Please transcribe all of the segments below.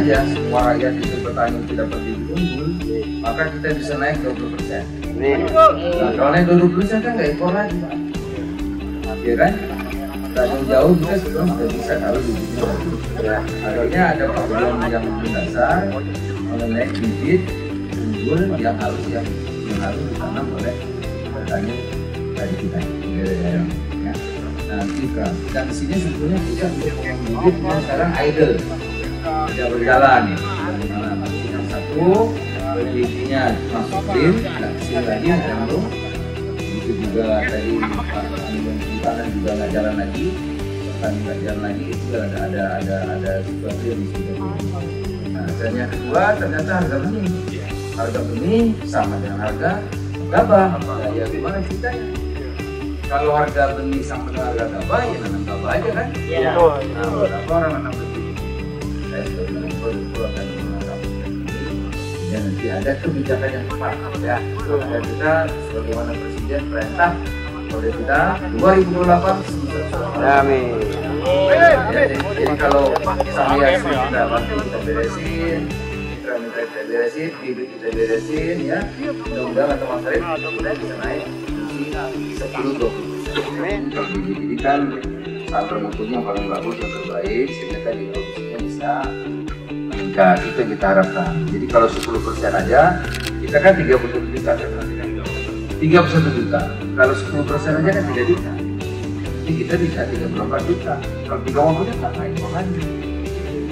aja semua rakyat itu petani tidak berdiri unggul, maka kita bisa naik 20%. Nah, kalau naik 20% kan nggak impor lagi, Pak. Ya kan? Nah, jauh kita sebelum sudah bisa tahu bibitnya. Ya, akhirnya ada program yang mendasar mengenai bibit unggul yang harus ditanam oleh petani tadi kita. Ya. Nah, kita dan di sini sebetulnya bisa untuk bibit yang sekarang idle, tidak berjalan. Yang satu bibitnya masukin, kasih lagi lalu itu juga tadi tanah juga nggak jalan lagi, itu ada sesuatu yang bisa. Nah, dan yang kedua ternyata harga benih sama dengan harga gabah. Nah, ya gimana ceritanya? Kalau harga benih sama dengan harga gabah, ya nanam gabah aja kan? Iya. Nah, berapa orang nanam benih? Saya sudah bilang itu akan menanam benih. Ya nanti ada kebijakan yang tepat ya. Dan kita sebagaimana Presiden perintah oleh kita 2028. Amin. Jadi kalau saya kita bantu kita beresin, mitra kita beresin, bibit kita beresin ya. Mudah-mudahan atau Mas Arif kita bisa naik 10-20%. Kalau bibit ini kan sampel mutunya paling bagus dan terbaik, sehingga tadi produksinya bisa meningkat. Itu yang kita harapkan. Jadi kalau 10% aja, kita kan 31 juta. 31 juta. Kalau 10% aja kan 3 juta. Jadi kita bisa 34 juta. Kalau 30 juta nggak impor lagi.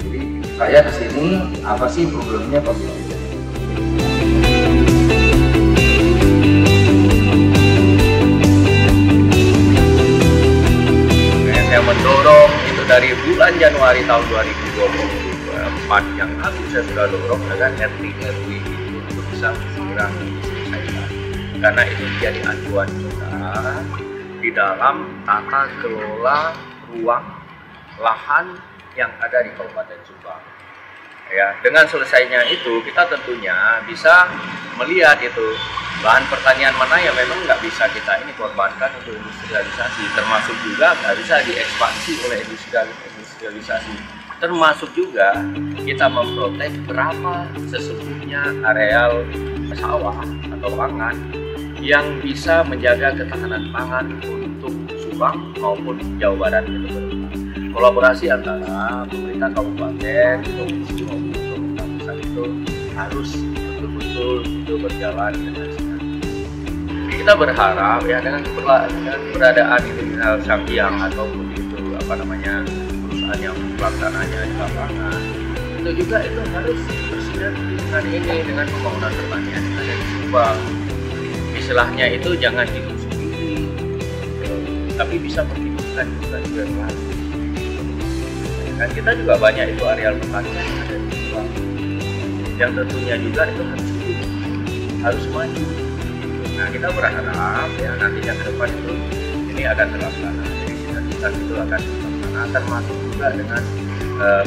Jadi saya kesini apa sih problemnya Pak Presiden? Saya mendorong itu dari bulan Januari tahun 2024 yang lalu saya sudah dorong agar RT/RW itu untuk bisa segera diselesaikan. Karena itu menjadi acuan kita di dalam tata kelola ruang lahan yang ada di Kabupaten Subang. Ya, dengan selesainya itu kita tentunya bisa melihat itu bahan pertanian mana yang memang nggak bisa kita ini korbankan untuk industrialisasi, termasuk juga nggak bisa diekspansi oleh industrialisasi, termasuk juga kita memprotek berapa sesungguhnya areal sawah atau pangan yang bisa menjaga ketahanan pangan untuk Subang maupun Jawa Barat itu. Kolaborasi antara pemerintah kabupaten, provinsi maupun pemerintah pusat itu harus betul-betul itu berjalan dengan sinar. Kita berharap ya dengan keberadaan itu misal Sambiang ataupun itu perusahaan yang pelaksananya di lapangan itu juga itu harus bersinergi dengan pembangunan pertanian yang ada di Subang. Istilahnya itu jangan hidup sendiri, tapi bisa menghidupkan juga yang lain. Kan kita juga banyak itu areal pertanian yang ada di Subang, yang tentunya juga itu harus maju. Nah, kita berharap ya nantinya ke depan itu ini akan terlaksana. Jadi sinergitas itu akan terlaksana, termasuk juga dengan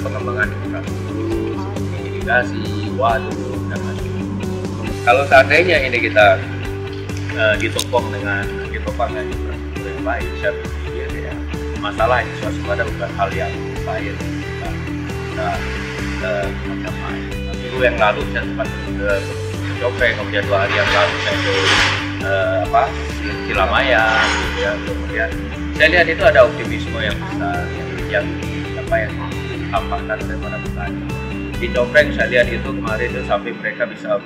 pengembangan infrastruktur seperti irigasi, waduk dan lain-lain. Kalau seandainya ini kita ditopang dengan infrastruktur yang baik, saya pikir ya masalah ini suasana bukan hal yang lain kita mencapai. Minggu yang lalu saya sempat ke Jopreng, kemudian 2 hari yang lalu saya ke Cilamaya, gitu ya. Kemudian saya lihat itu ada optimisme yang besar yang ditampakkan oleh para petani. Di Jopreng saya lihat itu kemarin itu sampai mereka bisa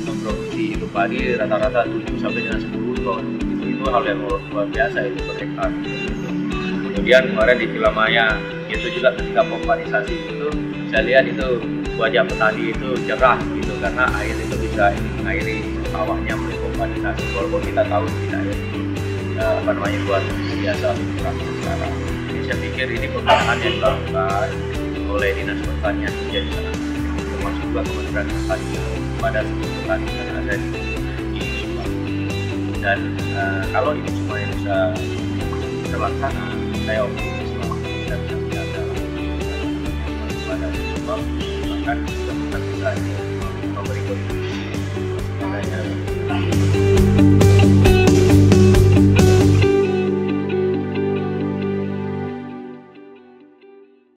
memproduksi itu padi rata-rata 7 sampai dengan 10 ton. Itu hal yang luar biasa itu per hektar. Kemudian kemarin di Cilamaya itu juga ketika pomparisasi itu saya lihat itu wajah petani itu cerah gitu karena air itu bisa mengairi sawahnya melalui pomparisasi, walaupun kita tahu tidak air itu luar biasa kurang sekarang. Jadi saya pikir ini pembenahan yang dilakukan oleh Dinas Pertanian menjadi sangat termasuk juga Kementerian Pertanian pada seluruh petani yang ada di Subang. Dan kalau ini semuanya bisa terlaksana, saya optimis bahwa kita bisa menjaga pada Subang bahkan juga bisa memberi kontribusi kepadanya.